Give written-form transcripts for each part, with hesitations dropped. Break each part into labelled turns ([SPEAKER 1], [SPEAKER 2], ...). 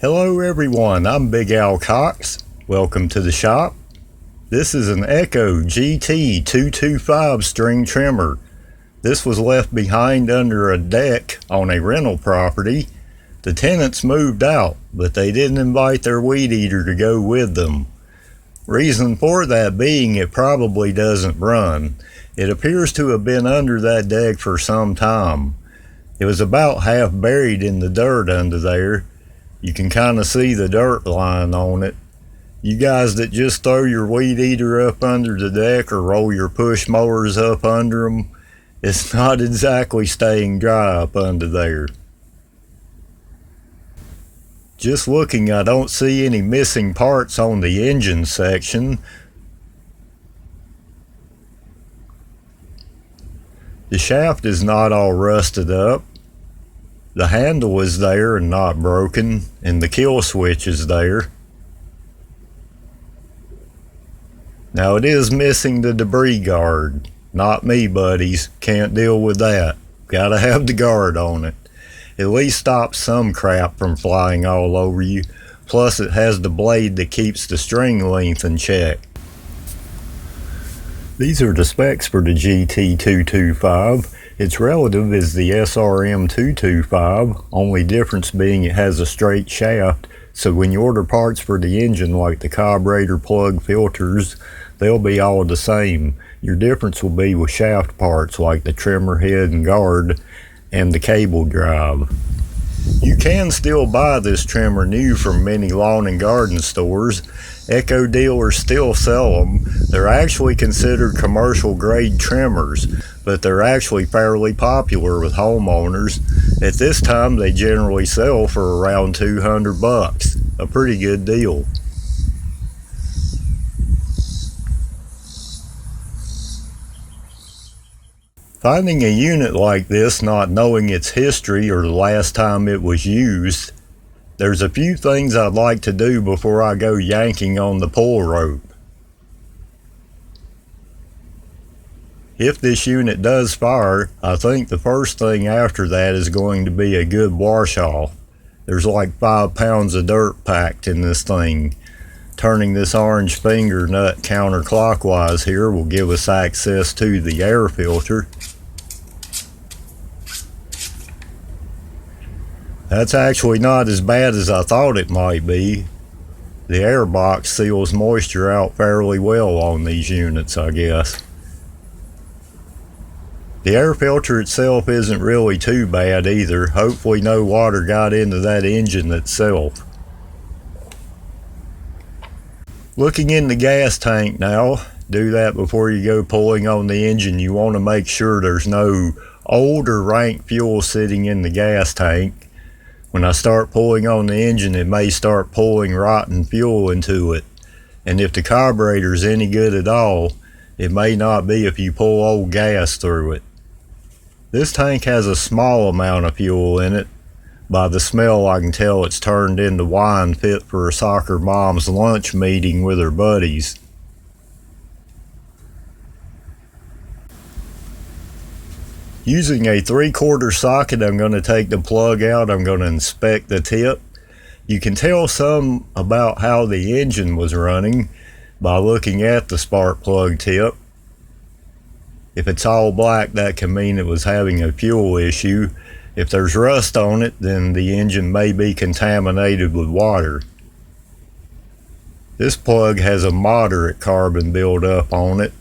[SPEAKER 1] Hello everyone, I'm Big Al Cox. Welcome to the shop. This is an Echo GT-225 string trimmer. This was left behind under a deck on a rental property. The tenants moved out, but they didn't invite their weed eater to go with them. Reason for that being it probably doesn't run. It appears to have been under that deck for some time. It was about half buried in the dirt under there. You can kind of see the dirt line on it. You guys that just throw your weed eater up under the deck or roll your push mowers up under them, it's not exactly staying dry up under there. Just looking, I don't see any missing parts on the engine section. The shaft is not all rusted up. The handle is there and not broken, and the kill switch is there. Now it is missing the debris guard. Not me, buddies. Can't deal with that. Gotta have the guard on it. At least stops some crap from flying all over you. Plus it has the blade that keeps the string length in check. These are the specs for the GT-225. Its relative is the SRM-225, only difference being it has a straight shaft, so when you order parts for the engine like the carburetor, plug, filters, they'll be all the same. Your difference will be with shaft parts like the trimmer head and guard and the cable drive. You can still buy this trimmer new from many lawn and garden stores. Echo dealers still sell them. They're actually considered commercial grade trimmers, but they're actually fairly popular with homeowners. At this time they generally sell for around $200, a pretty good deal. Finding a unit like this not knowing its history or the last time it was used, there's a few things I'd like to do before I go yanking on the pull rope. If this unit does fire, I think the first thing after that is going to be a good wash off. There's like 5 pounds of dirt packed in this thing. Turning this orange finger nut counterclockwise here will give us access to the air filter. That's actually not as bad as I thought it might be. The air box seals moisture out fairly well on these units, I guess. The air filter itself isn't really too bad either. Hopefully no water got into that engine itself. Looking in the gas tank now. Do that before you go pulling on the engine. You want to make sure there's no old or rank fuel sitting in the gas tank. When I start pulling on the engine, it may start pulling rotten fuel into it. And if the carburetor's any good at all, it may not be if you pull old gas through it. This tank has a small amount of fuel in it. By the smell I can tell it's turned into wine fit for a soccer mom's lunch meeting with her buddies. Using a 3/4 socket, I'm going to take the plug out. I'm going to inspect the tip. You can tell some about how the engine was running by looking at the spark plug tip. If it's all black, that can mean it was having a fuel issue. If there's rust on it, then the engine may be contaminated with water. This plug has a moderate carbon buildup on it.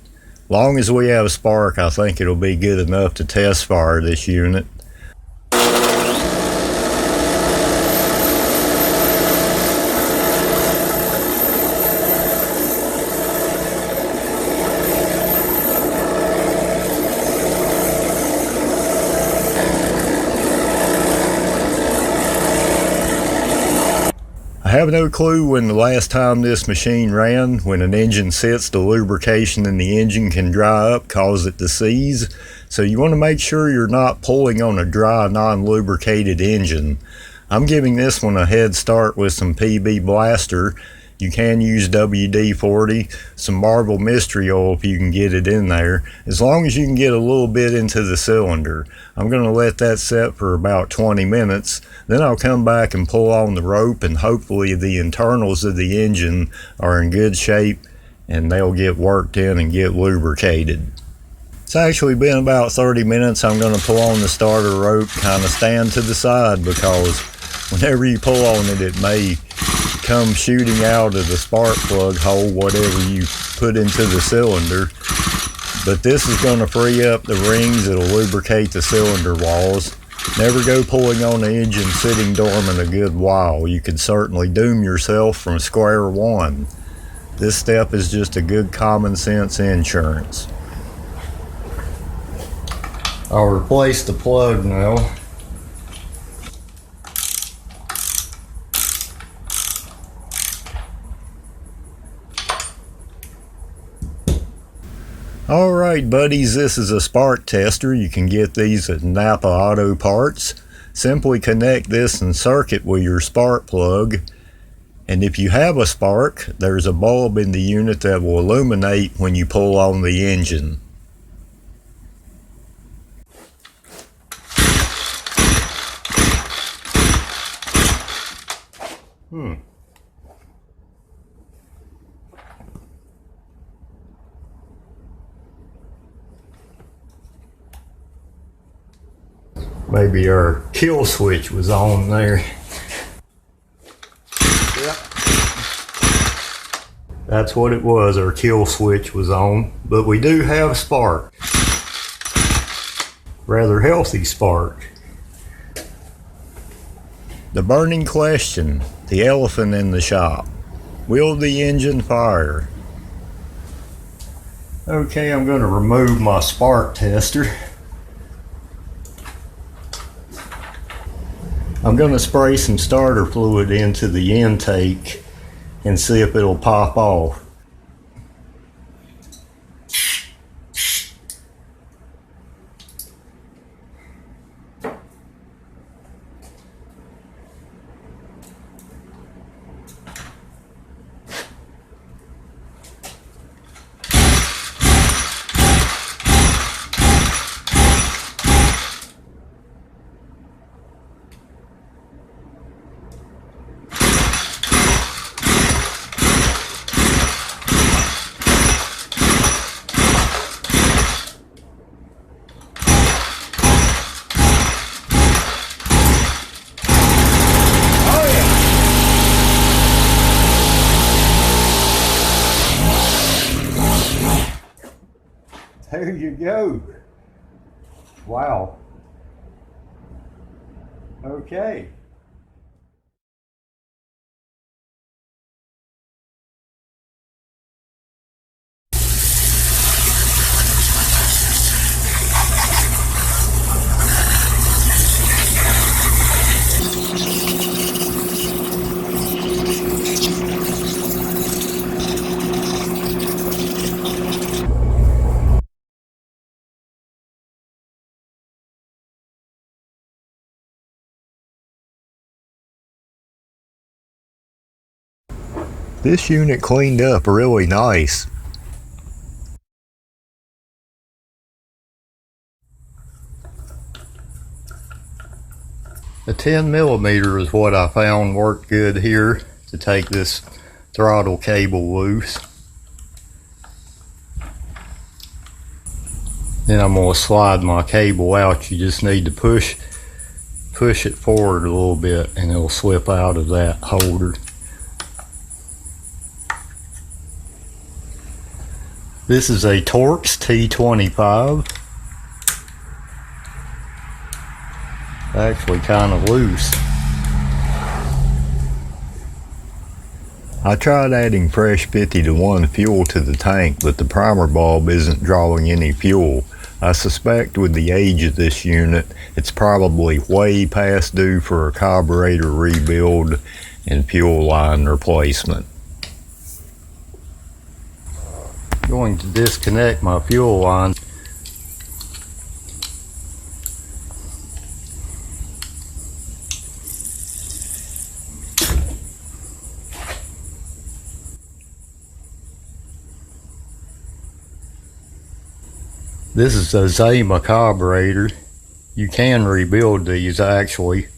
[SPEAKER 1] Long as we have spark, I think it'll be good enough to test fire this unit. I have no clue when the last time this machine ran. When an engine sits, the lubrication in the engine can dry up, cause it to seize. So you want to make sure you're not pulling on a dry, non-lubricated engine. I'm giving this one a head start with some PB Blaster. You can use WD-40, some Marble Mystery Oil if you can get it in there, as long as you can get a little bit into the cylinder. I'm going to let that set for about 20 minutes, then I'll come back and pull on the rope, and hopefully the internals of the engine are in good shape and they'll get worked in and get lubricated. It's actually been about 30 minutes. I'm going to pull on the starter rope, kind of stand to the side, because whenever you pull on it, it may come shooting out of the spark plug hole, whatever you put into the cylinder. But this is going to free up the rings. It'll lubricate the cylinder walls. Never go pulling on the engine sitting dormant a good while. You could certainly doom yourself from square one. This step is just a good common sense insurance. I'll replace the plug now. Alright buddies, this is a spark tester. You can get these at Napa Auto Parts. Simply connect this in circuit with your spark plug, and if you have a spark, there's a bulb in the unit that will illuminate when you pull on the engine. Maybe our kill switch was on there. Yep. That's what it was, our kill switch was on. But we do have spark. Rather healthy spark. The burning question, the elephant in the shop. Will the engine fire? Okay, I'm going to remove my spark tester. I'm going to spray some starter fluid into the intake and see if it'll pop off. There you go. Wow. Okay. This unit cleaned up really nice. A 10mm is what I found worked good here to take this throttle cable loose. Then I'm going to slide my cable out. You just need to push it forward a little bit and it'll slip out of that holder. This is a Torx T25. Actually kind of loose. I tried adding fresh 50-to-1 fuel to the tank, but the primer bulb isn't drawing any fuel. I suspect with the age of this unit, it's probably way past due for a carburetor rebuild and fuel line replacement. Going to disconnect my fuel line. This is a Zama carburetor. You can rebuild these actually.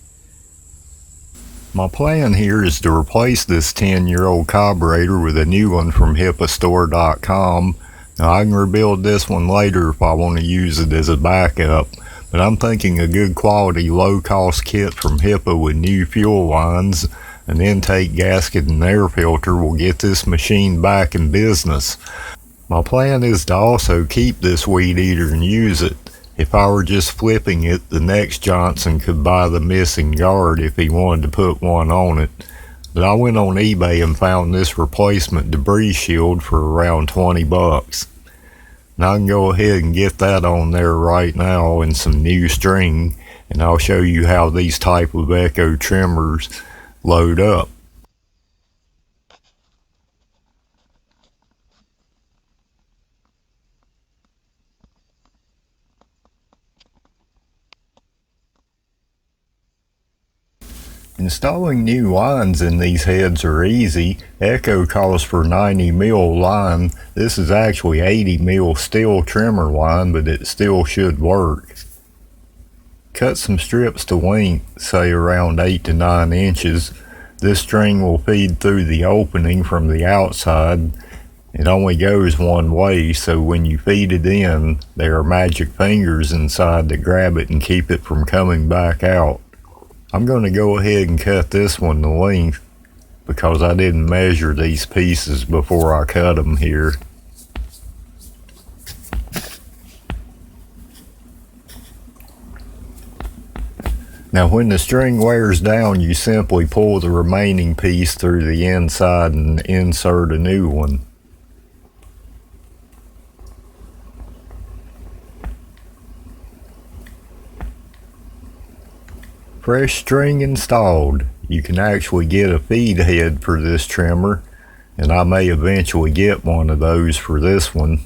[SPEAKER 1] My plan here is to replace this 10-year-old carburetor with a new one from hipastore.com. Now I can rebuild this one later if I want to use it as a backup, but I'm thinking a good quality low-cost kit from Hipa with new fuel lines, an intake gasket and air filter will get this machine back in business. My plan is to also keep this weed eater and use it. If I were just flipping it, the next Johnson could buy the missing guard if he wanted to put one on it. But I went on eBay and found this replacement debris shield for around 20 bucks. And I can go ahead and get that on there right now and some new string, and I'll show you how these type of Echo trimmers load up. Installing new lines in these heads are easy. Echo calls for 90 mil line. This is actually 80 mil steel trimmer line, but it still should work. Cut some strips to length, say around 8 to 9 inches. This string will feed through the opening from the outside. It only goes one way, so when you feed it in, there are magic fingers inside to grab it and keep it from coming back out. I'm going to go ahead and cut this one to length because I didn't measure these pieces before I cut them here. Now when the string wears down, you simply pull the remaining piece through the inside and insert a new one. Fresh string installed. You can actually get a feed head for this trimmer, and I may eventually get one of those for this one.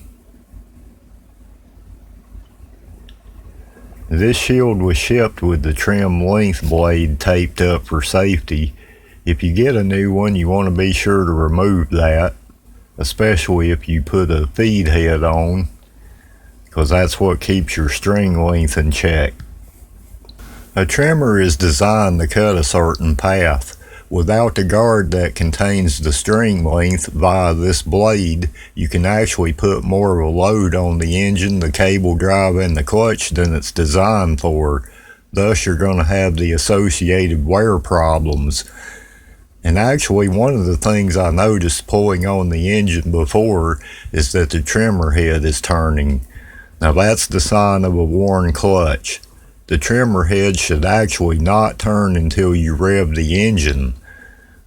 [SPEAKER 1] This shield was shipped with the trim length blade taped up for safety. If you get a new one, you want to be sure to remove that, especially if you put a feed head on, because that's what keeps your string length in check. A trimmer is designed to cut a certain path. Without the guard that contains the string length via this blade, you can actually put more of a load on the engine, the cable drive, and the clutch than it's designed for. Thus, you're going to have the associated wear problems. And actually, one of the things I noticed pulling on the engine before is that the trimmer head is turning. Now, that's the sign of a worn clutch. The trimmer head should actually not turn until you rev the engine.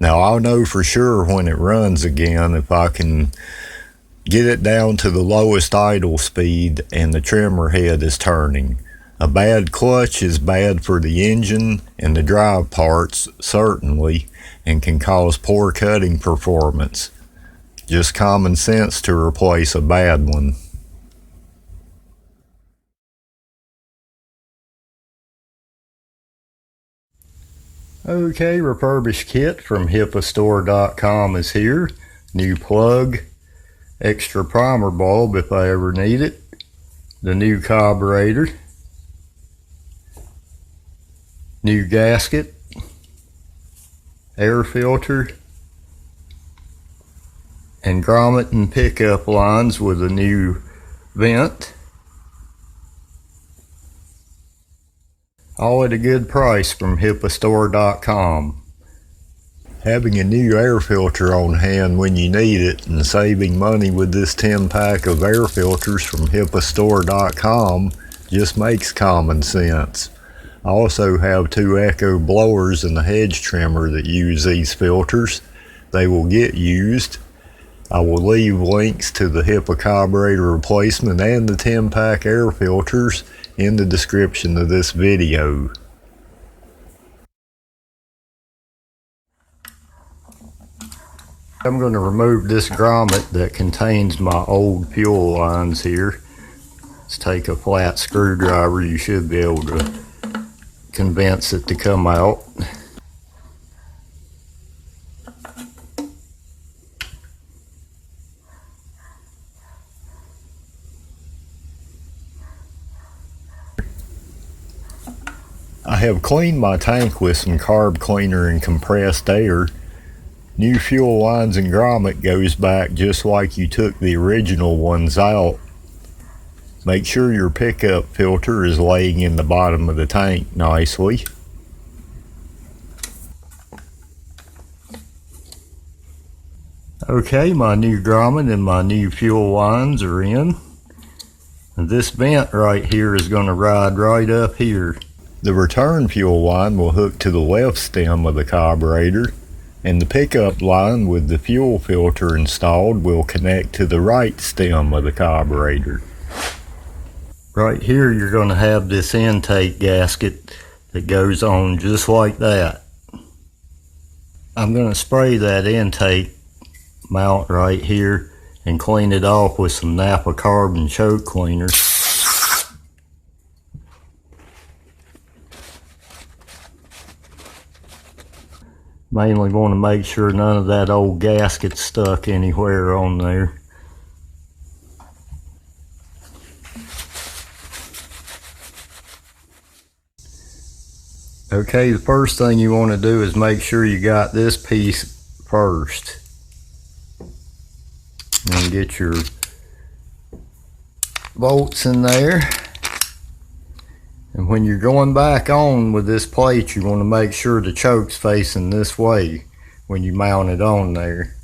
[SPEAKER 1] Now I'll know for sure when it runs again if I can get it down to the lowest idle speed and the trimmer head is turning. A bad clutch is bad for the engine and the drive parts, certainly, and can cause poor cutting performance. Just common sense to replace a bad one. Okay, refurbished kit from hipastore.com is here. New plug, extra primer bulb if I ever need it, the new carburetor, new gasket, air filter, and grommet and pickup lines with a new vent. All at a good price from hipastore.com. Having a new air filter on hand when you need it and saving money with this 10-pack of air filters from hipastore.com just makes common sense. I also have 2 Echo blowers and a hedge trimmer that use these filters. They will get used. I will leave links to the Hipa carburetor replacement and the 10-pack air filters in the description of this video. I'm going to remove this grommet that contains my old fuel lines here. Let's take a flat screwdriver. You should be able to convince it to come out. have cleaned my tank with some carb cleaner and compressed air. New fuel lines and grommet goes back just like you took the original ones out. Make sure your pickup filter is laying in the bottom of the tank nicely. Okay, my new grommet and my new fuel lines are in. And this vent right here is going to ride right up here. The return fuel line will hook to the left stem of the carburetor, and the pickup line with the fuel filter installed will connect to the right stem of the carburetor. Right here you're going to have this intake gasket that goes on just like that. I'm going to spray that intake mount right here and clean it off with some Napa carbon choke cleaner. Mainly want to make sure none of that old gasket's stuck anywhere on there. Okay, the first thing you want to do is make sure you got this piece first. And get your bolts in there. And when you're going back on with this plate, you want to make sure the choke's facing this way when you mount it on there.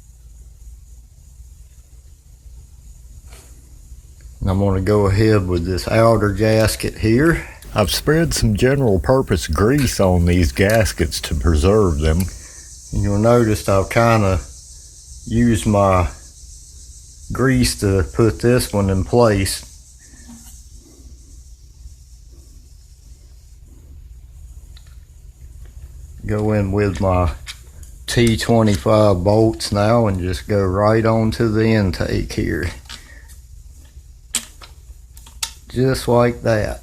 [SPEAKER 1] And I'm going to go ahead with this outer gasket here. I've spread some general purpose grease on these gaskets to preserve them. And you'll notice I've kind of used my grease to put this one in place. Go in with my T-25 bolts now and just go right onto the intake here. Just like that.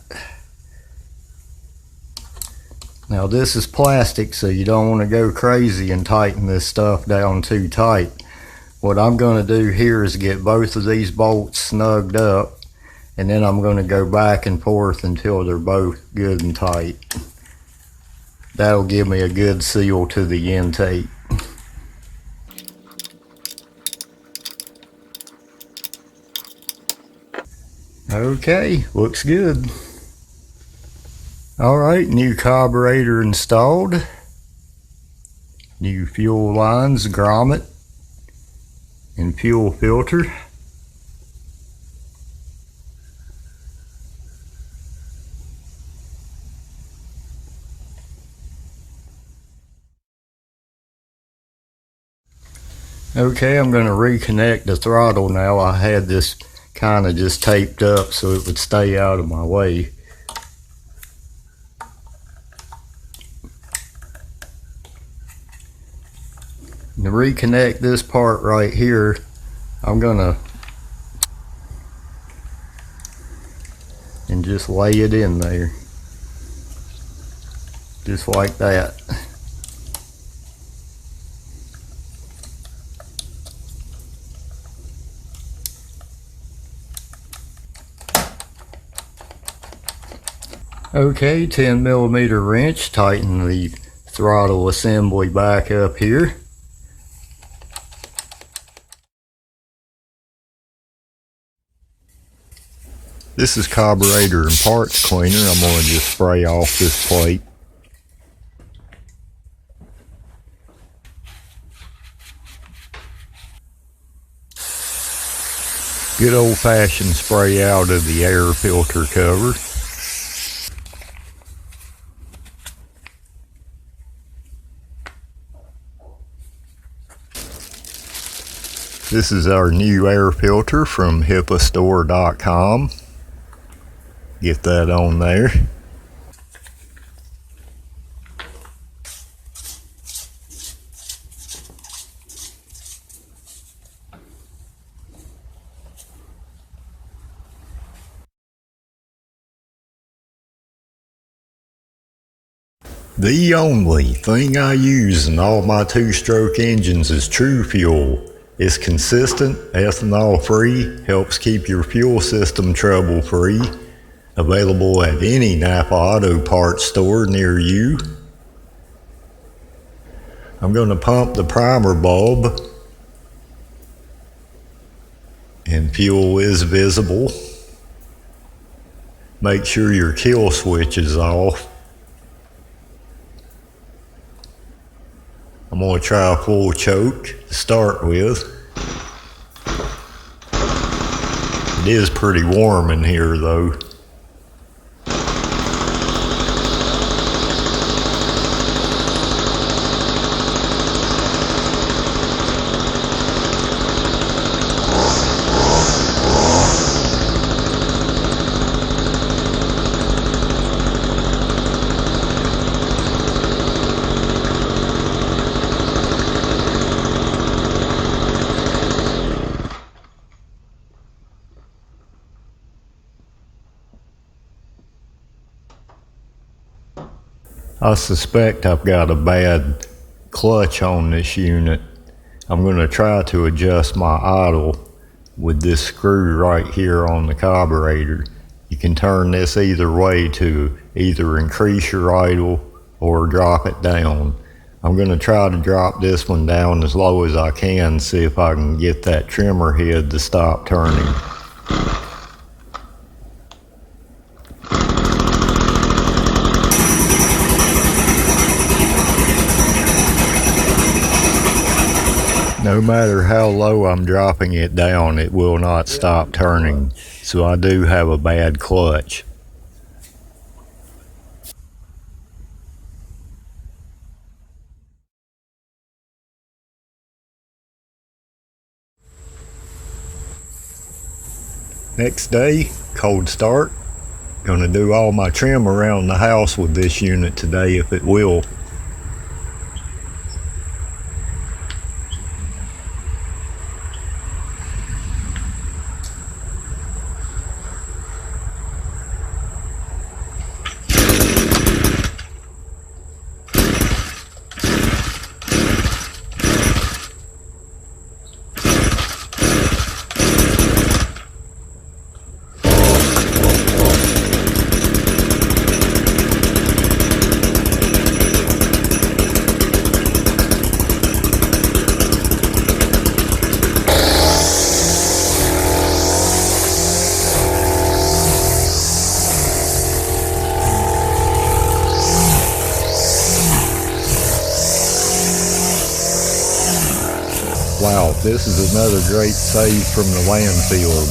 [SPEAKER 1] Now this is plastic, so you don't want to go crazy and tighten this stuff down too tight. What I'm going to do here is get both of these bolts snugged up, and then I'm going to go back and forth until they're both good and tight. That'll give me a good seal to the intake. Okay, looks good. Alright, new carburetor installed. New fuel lines, grommet, and fuel filter. Okay, I'm going to reconnect the throttle now. I had this kind of just taped up so it would stay out of my way. To reconnect this part right here, I'm gonna and just lay it in there, just like that. Okay, 10mm wrench, tighten the throttle assembly back up here. This is carburetor and parts cleaner. I'm going to just spray off this plate. Good old-fashioned spray out of the air filter cover. This is our new air filter from hipastore.com. Get that on there. The only thing I use in all my two-stroke engines is True Fuel. It's consistent, ethanol free, helps keep your fuel system trouble free. Available at any Napa Auto Parts store near you. I'm going to pump the primer bulb, and fuel is visible. Make sure your kill switch is off. I'm going to try a full choke to start with. It is pretty warm in here though. I suspect I've got a bad clutch on this unit. I'm going to try to adjust my idle with this screw right here on the carburetor. You can turn this either way to either increase your idle or drop it down. I'm going to try to drop this one down as low as I can, see if I can get that trimmer head to stop turning. No matter how low I'm dropping it down, it will not stop turning, so I do have a bad clutch. Next day, cold start. Gonna do all my trim around the house with this unit today if it will. Wow, this is another great save from the landfill.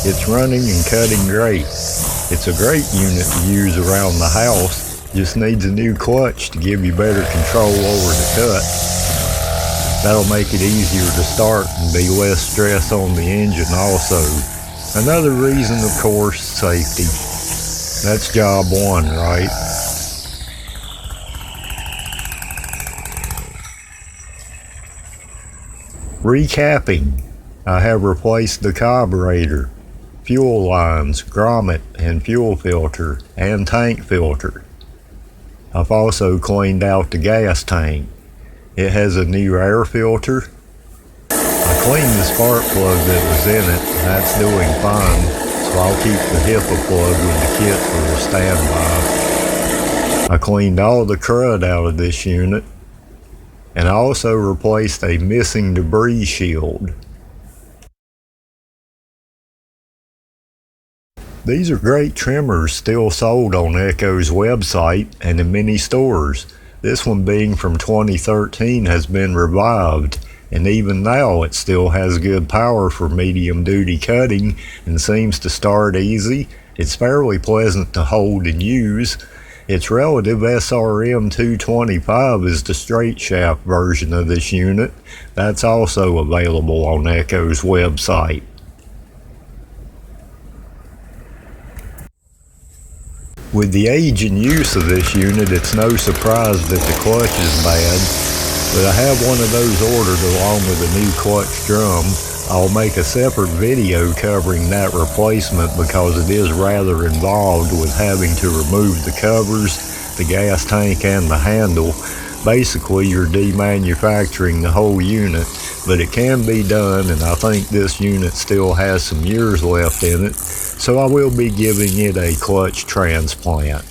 [SPEAKER 1] It's running and cutting great. It's a great unit to use around the house. Just needs a new clutch to give you better control over the cut. That'll make it easier to start and be less stress on the engine also. Another reason, of course, safety. That's job one, right? Recapping, I have replaced the carburetor, fuel lines, grommet and fuel filter, and tank filter. I've also cleaned out the gas tank. It has a new air filter. I cleaned the spark plug that was in it, and that's doing fine, so I'll keep the Hipa plug with the kit for the standby. I cleaned all the crud out of this unit, and I also replaced a missing debris shield. These are great trimmers still sold on Echo's website and in many stores. This one, being from 2013, has been revived, and even now it still has good power for medium duty cutting and seems to start easy. It's fairly pleasant to hold and use. Its relative SRM 225 is the straight shaft version of this unit. That's also available on Echo's website. With the age and use of this unit, it's no surprise that the clutch is bad, but I have one of those ordered along with a new clutch drum. I'll make a separate video covering that replacement because it is rather involved with having to remove the covers, the gas tank, and the handle. Basically, you're demanufacturing the whole unit, but it can be done, and I think this unit still has some years left in it. so I will be giving it a clutch transplant.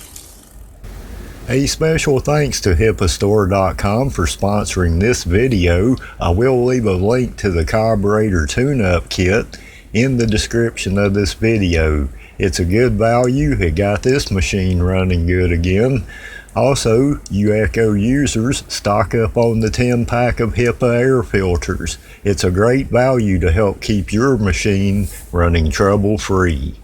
[SPEAKER 1] A special thanks to HipaStore.com for sponsoring this video. I will leave a link to the Carburetor tune-up kit in the description of this video. It's a good value. It got this machine running good again. Also, you Echo users, stock up on the 10-pack of Hipa air filters. It's a great value to help keep your machine running trouble-free.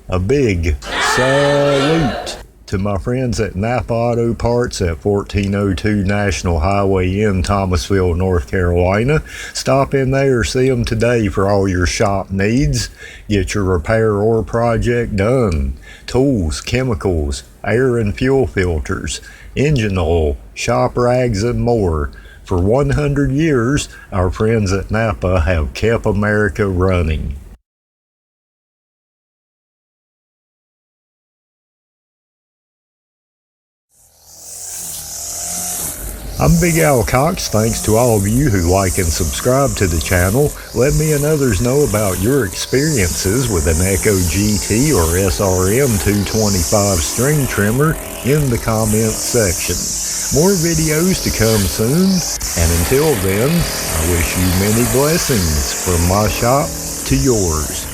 [SPEAKER 1] A big salute to my friends at Napa Auto Parts at 1402 National Highway in Thomasville, North Carolina. Stop in there, see them today for all your shop needs. Get your repair or project done. Tools, chemicals, air and fuel filters, engine oil, shop rags, and more. For 100 years, our friends at Napa have kept America running. I'm Big Al Cox. Thanks to all of you who like and subscribe to the channel. Let me and others know about your experiences with an Echo GT or SRM 225 string trimmer in the comments section. More videos to come soon, and until then, I wish you many blessings from my shop to yours.